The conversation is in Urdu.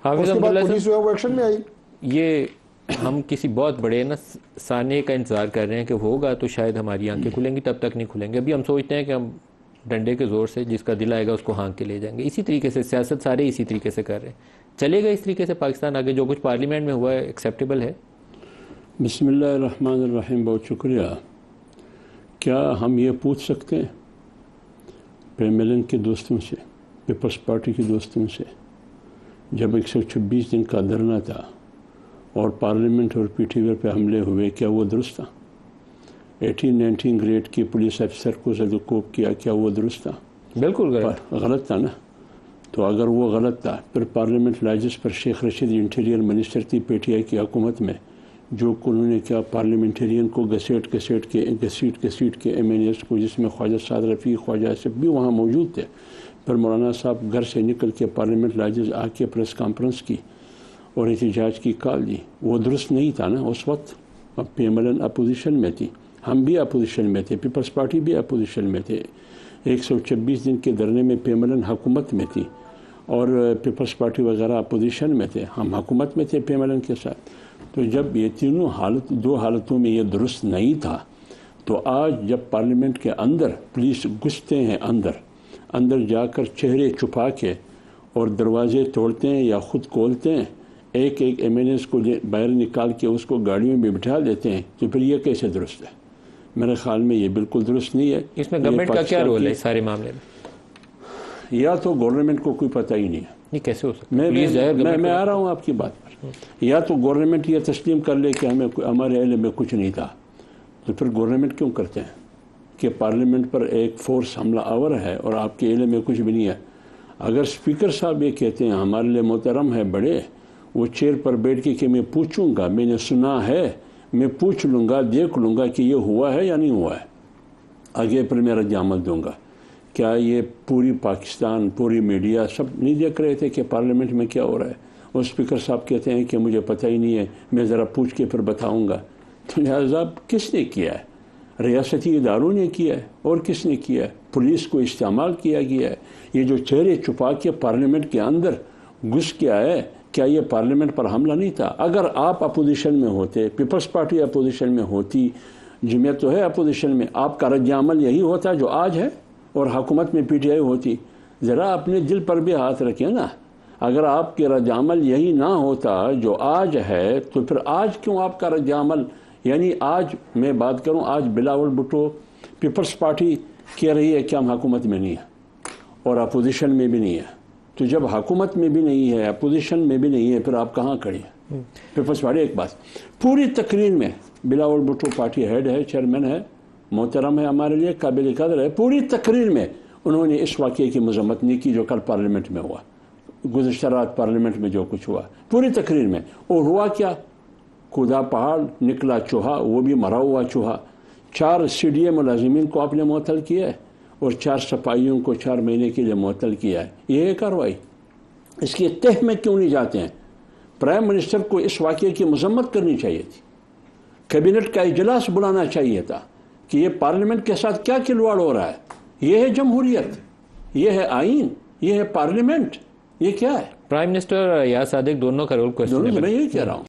اس کے بعد پولیس جو ہے وہ ایکشن میں آئی. یہ ہم کسی بہت بڑے سانے کا انتظار کر رہے ہیں کہ ہوگا تو شاید ہماری آنکھیں کھلیں گی، تب تک نہیں کھلیں گے. ابھی ہم سوچتے ہیں کہ ہم ڈنڈے کے زور سے جس کا دل آئے گا اس کو ہانک کے لے جائیں گے. اسی طریقے سے سیاست سارے اسی طریقے سے کر رہے ہیں. چلے گا اس طریقے سے پاکستان آگے؟ جو کچھ پارلیمنٹ میں ہوا ہے ایکسیپٹیبل ہے؟ بسم اللہ الرحمن الرحیم. بہت شکریہ. کیا ہم یہ پوچھ سکتے ہیں پیملن کے دوستوں سے، پیپلز پارٹی کے دوستوں سے، جب 126 دن کا دھرنا تھا اور پارلیمنٹ اور پی ٹی وی پہ حملے ہوئے، کیا وہ درست تھا؟ 18-19 گریڈ کی پولیس افسر کو زدوکوب کیا، کیا وہ درست تھا؟ بالکل غلط تھا نا. تو اگر وہ غلط تھا، پھر پارلیمنٹ لائجز پر شیخ رشید انٹیریئر منسٹر تھی پی ٹی آئی کی حکومت میں، جو انہوں نے کیا پارلیمنٹرین کو گھسیٹ کے ایم این ایس کو، جس میں خواجہ سعد رفیق، خواجہ آصف بھی وہاں موجود تھے. پھر مولانا صاحب گھر سے نکل کے پارلیمنٹ لائجز آ کے پریس کانفرنس کی اور احتجاج کی کال دی. وہ درست نہیں تھا نا اس وقت. اب P M L N opposition میں تھی، ہم بھی اپوزیشن میں تھے، پیپلز پارٹی بھی اپوزیشن میں تھے. 126 دن کے دھرنے میں پی ایم ایل این حکومت میں تھی اور پیپلز پارٹی وغیرہ اپوزیشن میں تھے، ہم حکومت میں تھے پی ایم ایل این کے ساتھ. تو جب یہ تینوں دو حالتوں میں یہ درست نہیں تھا، تو آج جب پارلیمنٹ کے اندر پولیس گھستے ہیں، اندر جا کر چہرے چھپا کے اور دروازے توڑتے ہیں یا خود کھولتے ہیں، ایک ایم این ایس کو باہر نکال کے اس کو گاڑیوں میں بٹھا دیتے ہیں، تو پھر یہ کیسے درست ہے؟ میرے خیال میں یہ بالکل درست نہیں ہے. اس میں گورنمنٹ کا کیا رول ہے سارے معاملے میں؟ یا تو گورنمنٹ کو کوئی پتہ ہی نہیں ہے. یہ کیسے ہو سکتا ہے؟ میں آ رہا ہوں آپ کی بات پر. یا تو گورنمنٹ یہ تسلیم کر لے کہ ہمارے علم میں کچھ نہیں تھا، تو پھر گورنمنٹ کیوں کرتے ہیں کہ پارلیمنٹ پر ایک فورس حملہ آور ہے اور آپ کے علم میں کچھ بھی نہیں ہے؟ اگر اسپیکر صاحب یہ کہتے ہیں ہمارے لیے محترم ہے بڑے، وہ چیئر پر بیٹھ کے کہ میں پوچھوں گا، میں نے سنا ہے، میں پوچھ لوں گا، دیکھ لوں گا کہ یہ ہوا ہے یا نہیں ہوا ہے، آگے پر میں رد عمل دوں گا. کیا یہ پوری پاکستان، پوری میڈیا سب نہیں دیکھ رہے تھے کہ پارلیمنٹ میں کیا ہو رہا ہے؟ اور اسپیکر صاحب کہتے ہیں کہ مجھے پتہ ہی نہیں ہے، میں ذرا پوچھ کے پھر بتاؤں گا. تو لہٰذا کس نے کیا ہے؟ ریاستی اداروں نے کیا ہے. اور کس نے کیا ہے؟ پولیس کو استعمال کیا گیا ہے. یہ جو چہرے چھپا کے پارلیمنٹ کے اندر گھس کے آئے، کیا یہ پارلیمنٹ پر حملہ نہیں تھا؟ اگر آپ اپوزیشن میں ہوتے، پیپلز پارٹی اپوزیشن میں ہوتی، جمعیت تو ہے اپوزیشن میں، آپ کا رد عمل یہی ہوتا جو آج ہے، اور حکومت میں پی ٹی آئی ہوتی. ذرا اپنے دل پر بھی ہاتھ رکھیں نا. اگر آپ کے رد عمل یہی نہ ہوتا جو آج ہے، تو پھر آج کیوں آپ کا رد عمل، یعنی آج میں بات کروں، آج بلاول بھٹو پیپلز پارٹی کہہ رہی ہے کہ ہم حکومت میں نہیں ہیں اور اپوزیشن میں بھی نہیں ہے. تو جب حکومت میں بھی نہیں ہے، اپوزیشن میں بھی نہیں ہے، پھر آپ کہاں کھڑے ہیں؟ پیپلز پارٹی. ایک بات، پوری تقریر میں بلاول بھٹو پارٹی ہیڈ ہے، چیئرمین ہے، محترم ہے، ہمارے لیے قابل قدر ہے. پوری تقریر میں انہوں نے اس واقعے کی مذمت نہیں کی جو کل پارلیمنٹ میں ہوا، گزشتہ رات پارلیمنٹ میں جو کچھ ہوا، پوری تقریر میں. اور ہوا کیا؟ کودا پہاڑ نکلا چوہا، وہ بھی مرا ہوا چوہا. 4 سی ڈی اے ملازمین کو آپ نے معطل کیا ہے اور 4 صفائیوں کو 4 مہینے کے لیے معطل کیا ہے. یہ ہے کارروائی. اس کی تہ میں کیوں نہیں جاتے ہیں؟ پرائم منسٹر کو اس واقعے کی مذمت کرنی چاہیے تھی، کیبنٹ کا اجلاس بلانا چاہیے تھا کہ یہ پارلیمنٹ کے ساتھ کیا کھلواڑ ہو رہا ہے. یہ ہے جمہوریت، یہ ہے آئین، یہ ہے پارلیمنٹ، یہ کیا ہے؟ پرائم منسٹر یا صادق دونوں کا رول کوشچن ہے. میں یہی کہہ رہا ہوں.